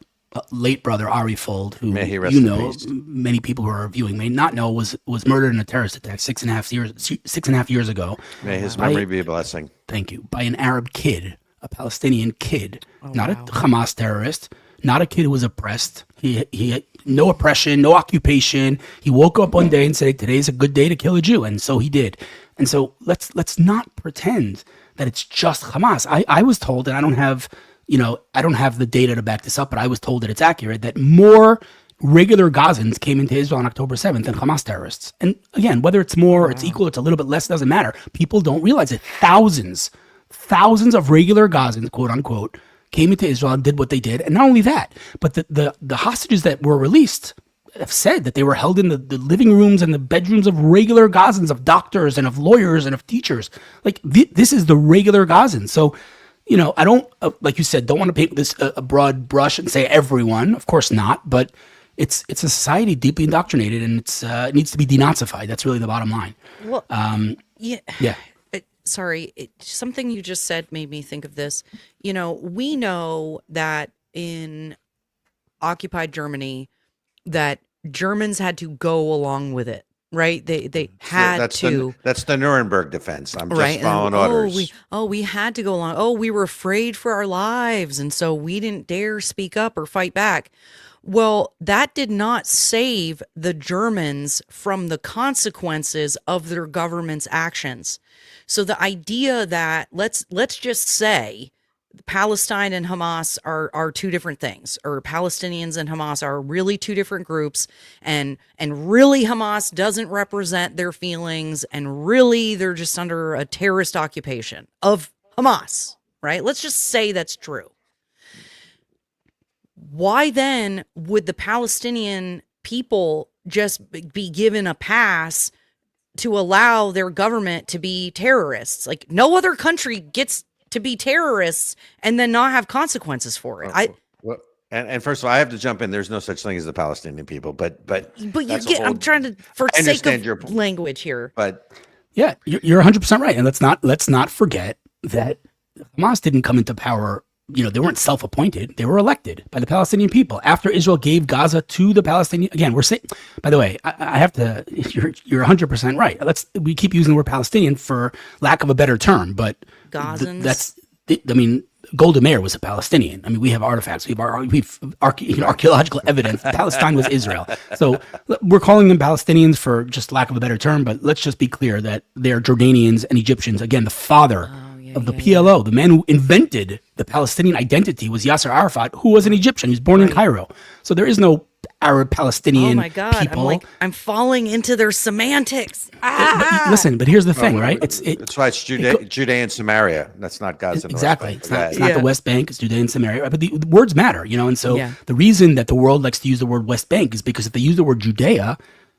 late brother, Ari Fuld, who, many people who are viewing may not know, was murdered in a terrorist attack 6.5 years ago. May his memory be a blessing. Thank you. By an Arab kid, a Palestinian kid, not a Hamas terrorist, not a kid who was oppressed. He had no oppression, no occupation. He woke up one day and said, today's a good day to kill a Jew. And so he did. And so let's not pretend that it's just Hamas. I was told, and I don't have the data to back this up, but I was told that it's accurate, that more regular Gazans came into Israel on October 7th than Hamas terrorists. And again, whether it's more, it's equal, it's a little bit less, doesn't matter. People don't realize it. Thousands of regular Gazans, quote unquote, came into Israel and did what they did. And not only that, but the hostages that were released have said that they were held in the living rooms and the bedrooms of regular Gazans, of doctors and of lawyers and of teachers. Like this is the regular Gazans. So, I don't, like you said, don't want to paint this a broad brush and say everyone. Of course not. But it's a society deeply indoctrinated, and it needs to be denazified. That's really the bottom line. Well, yeah. Sorry, something you just said made me think of this. We know that in occupied Germany, that Germans had to go along with it. Right? They had to. That's the Nuremberg defense. I'm just following orders. We had to go along. Oh, we were afraid for our lives, and so we didn't dare speak up or fight back. Well, that did not save the Germans from the consequences of their government's actions. So the idea that let's just say Palestine and Hamas are two different things, or Palestinians and Hamas are really two different groups, and really Hamas doesn't represent their feelings, and really they're just under a terrorist occupation of Hamas, right? Let's just say that's true. Why then would the Palestinian people just be given a pass to allow their government to be terrorists? Like, no other country gets to be terrorists and then not have consequences for it. And first of all, I have to jump in. There's no such thing as the Palestinian people, but you get. I'm trying to, for sake of your language here. But yeah, you're 100% right, and let's not forget that Hamas didn't come into power. They weren't self-appointed. They were elected by the Palestinian people after Israel gave Gaza to the Palestinian. Again, we're saying, by the way, I have to, you're 100% right. We keep using the word Palestinian for lack of a better term, but Gazans. Golda Meir was a Palestinian. I mean, we have artifacts, we have archaeological evidence. Palestine was Israel. So we're calling them Palestinians for just lack of a better term, but let's just be clear that they're Jordanians and Egyptians. Again, the father of the PLO, the man who invented the Palestinian identity was Yasser Arafat, who was an Egyptian. He was born in Cairo. So there is no Arab Palestinian Oh my God! people. I'm falling into their semantics. But here's the thing, right? That's why it's Judea and Samaria. That's not Gaza. Exactly. It's not the West Bank. It's Judea and Samaria. But the words matter, And so the reason that the world likes to use the word West Bank is because if they use the word Judea,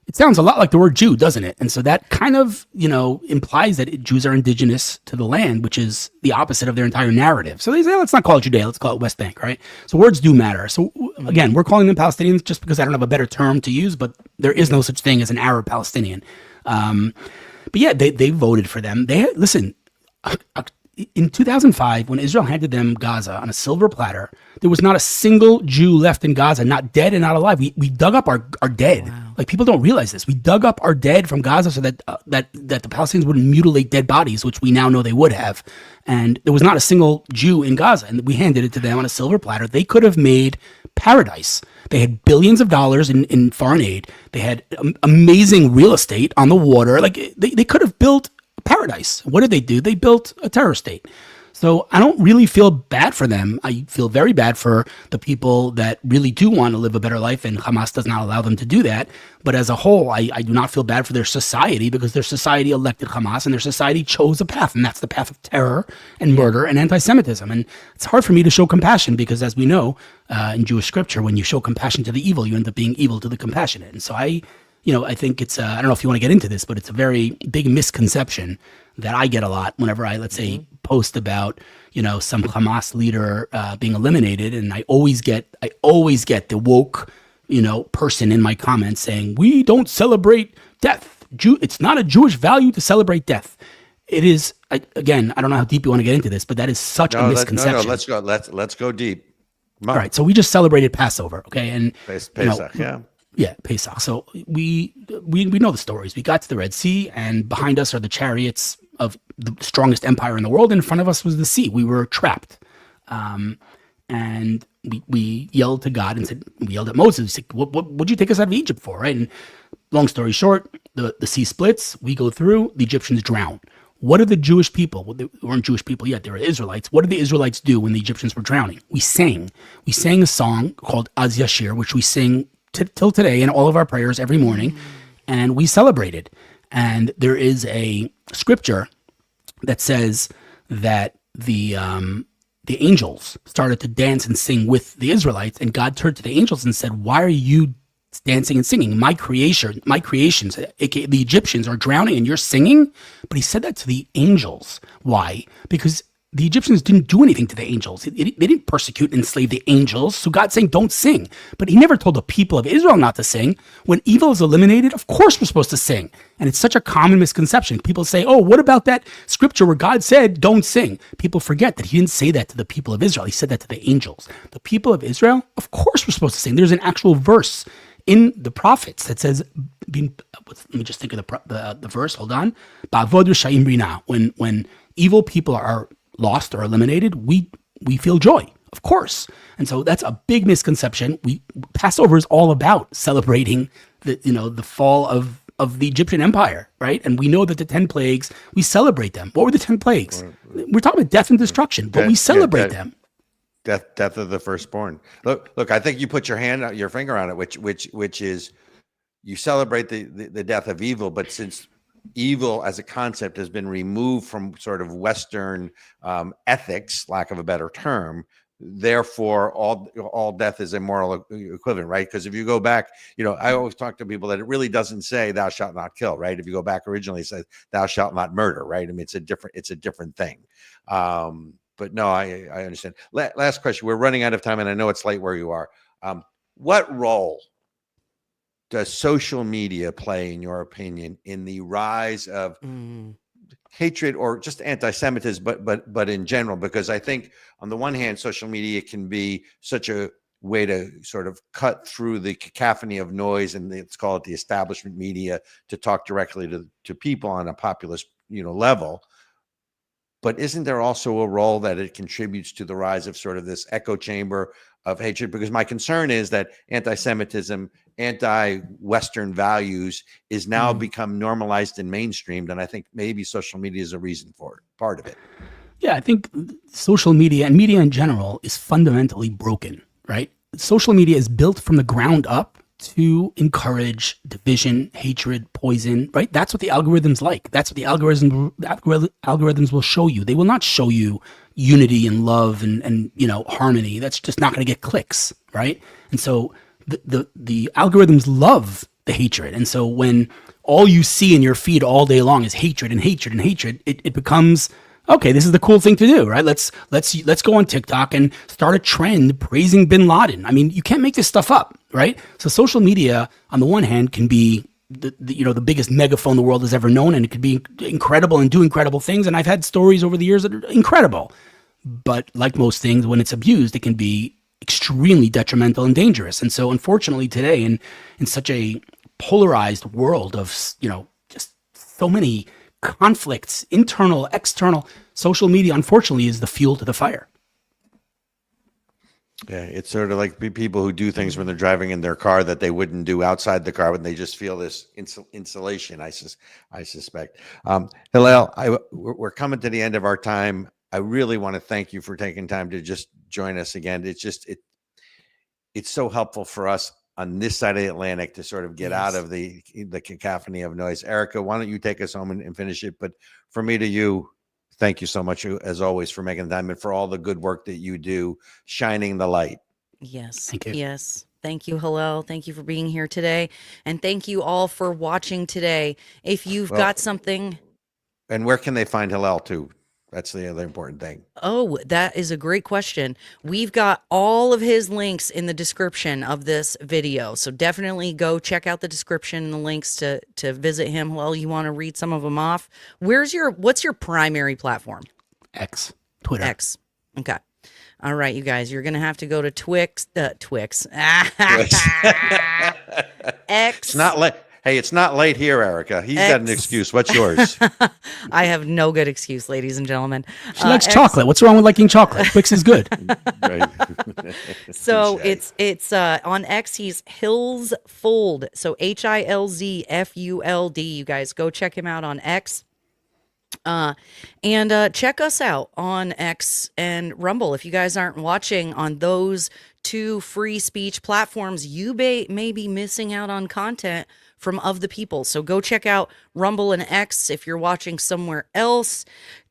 it sounds a lot like the word Jew, doesn't it? And so that kind of, implies that Jews are indigenous to the land, which is the opposite of their entire narrative. So they say, let's not call it Judea, let's call it West Bank, right? So words do matter. So again, we're calling them Palestinians just because I don't have a better term to use, but there is no such thing as an Arab Palestinian. But yeah, they voted for them. Listen, in 2005, when Israel handed them Gaza on a silver platter, there was not a single Jew left in Gaza, not dead and not alive. We dug up our dead. Wow. Like, people don't realize this. We dug up our dead from Gaza so that the Palestinians wouldn't mutilate dead bodies, which we now know they would have. And there was not a single Jew in Gaza, and we handed it to them on a silver platter. They could have made paradise. They had billions of dollars in foreign aid. They had amazing real estate on the water. Like, they could have built paradise. What did they do? They built a terror state. So I don't really feel bad for them. I feel very bad for the people that really do want to live a better life, and Hamas does not allow them to do that. But as a whole, I do not feel bad for their society, because their society elected Hamas and their society chose a path, and that's the path of terror and murder and anti-Semitism. And it's hard for me to show compassion because, as we know, in Jewish scripture, when you show compassion to the evil, you end up being evil to the compassionate. And so I think it's, I don't know if you want to get into this, but it's a very big misconception that I get a lot whenever I, let's say, post about, some Hamas leader being eliminated. And I always get the woke, person in my comments saying, we don't celebrate death. It's not a Jewish value to celebrate death. It is, again, I don't know how deep you want to get into this, but that is such a misconception. Let's go deep. All right. So we just celebrated Passover. Okay. And Pesach, Yeah, Pesach. So we know the stories. We got to the Red Sea, and behind us are the chariots of the strongest empire in the world. In front of us was the sea. We were trapped. And we yelled to God and we yelled at Moses. We said, what'd you take us out of Egypt for, right? And long story short, the sea splits. We go through. The Egyptians drown. What did the Jewish people, well, they weren't Jewish people yet, they were Israelites. What did the Israelites do when the Egyptians were drowning? We sang. We sang a song called Az Yashir, which we sing till today in all of our prayers every morning, and we celebrated. And there is a scripture that says that the angels started to dance and sing with the Israelites, and God turned to the angels and said, why are you dancing and singing? My creations, aka the Egyptians, are drowning and you're singing? But he said that to the angels. Why? Because the Egyptians didn't do anything to the angels. They didn't persecute and enslave the angels. So God's saying, don't sing. But he never told the people of Israel not to sing. When evil is eliminated, of course we're supposed to sing. And it's such a common misconception. People say, oh, what about that scripture where God said, don't sing? People forget that he didn't say that to the people of Israel. He said that to the angels. The people of Israel, of course we're supposed to sing. There's an actual verse in the prophets that says, let me just think of the verse, hold on. When evil people are lost or eliminated, we feel joy, of course. And so that's a big misconception. Passover is all about celebrating the fall of the Egyptian empire, right? And we know that the 10 plagues, we celebrate them. What were the 10 plagues? We're talking about death and destruction, but we celebrate them. Death of the firstborn. Look, I think you put your finger on it, which is, you celebrate the death of evil, but since evil as a concept has been removed from sort of Western ethics, lack of a better term, therefore all death is a moral equivalent, right? Because if you go back, I always talk to people that it really doesn't say thou shalt not kill, right? If you go back originally, it says thou shalt not murder, right? I mean, it's a different thing. But no, I understand. Last question. We're running out of time, and I know it's late where you are. What role does social media play, in your opinion, in the rise of hatred or just anti-Semitism, but in general? Because I think on the one hand, social media can be such a way to sort of cut through the cacophony of noise, and let's call it the establishment media, to talk directly to people on a populist level. but isn't there also a role that it contributes to the rise of sort of this echo chamber of hatred? Because my concern is that anti-Semitism, anti-Western values is now become normalized and mainstreamed. And I think maybe social media is a reason for it, part of it. Yeah, I think social media and media in general is fundamentally broken, right? Social media is built from the ground up to encourage division, hatred, poison, right? That's what the algorithms like. That's what the algorithms will show you. They will not show you unity and love and harmony. That's just not going to get clicks, right? And so the algorithms love the hatred. And so when all you see in your feed all day long is hatred and hatred and hatred, it becomes, okay, this is the cool thing to do, right? Let's go on TikTok and start a trend praising bin Laden. I mean, you can't make this stuff up, right? So social media, on the one hand, can be the biggest megaphone the world has ever known, and it could be incredible and do incredible things. And I've had stories over the years that are incredible. But like most things, when it's abused, it can be extremely detrimental and dangerous. And so, unfortunately, today, in such a polarized world of just so many conflicts, internal, external, social media, unfortunately, is the fuel to the fire. Yeah, it's sort of like people who do things when they're driving in their car that they wouldn't do outside the car when they just feel this insulation, I suspect. Hillel, we're coming to the end of our time. I really want to thank you for taking time to just join us again. It's so helpful for us on this side of the Atlantic to sort of get out of the cacophony of noise. Ericka, why don't you take us home and finish it? But from me to you, thank you so much, as always, for making the time and for all the good work that you do, shining the light. Yes. Thank you. Yes. Thank you, Hillel. Thank you for being here today. And thank you all for watching today. If you've got something. And where can they find Hillel too? That's the other important thing. Oh, that is a great question. We've got all of his links in the description of this video. So definitely go check out the description and the links to visit him. Well, you want to read some of them off. What's your primary platform? X, Twitter. X. Okay. All right, you guys, you're going to have to go to Twix. X. It's not late. Hey, it's not late here, Ericka. He's got an excuse. What's yours? I have no good excuse, ladies and gentlemen. She likes chocolate. What's wrong with liking chocolate? Twix is good. Right. So it's on X. He's Hillel Fuld. So HILZFULD. You guys go check him out on X. And check us out on X and Rumble. If you guys aren't watching on those two free speech platforms, you may be missing out on content from Of the People. So go check out Rumble and X. If you're watching somewhere else,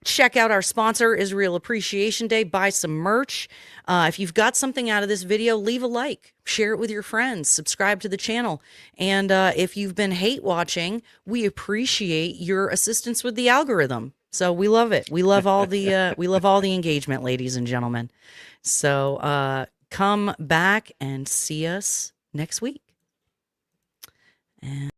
check out our sponsor, Israel Appreciation Day. Buy some merch. If you've got something out of this video, leave a like, share it with your friends, subscribe to the channel. And if you've been hate watching, we appreciate your assistance with the algorithm. So we love it. We love all the engagement, ladies and gentlemen. So come back and see us next week. And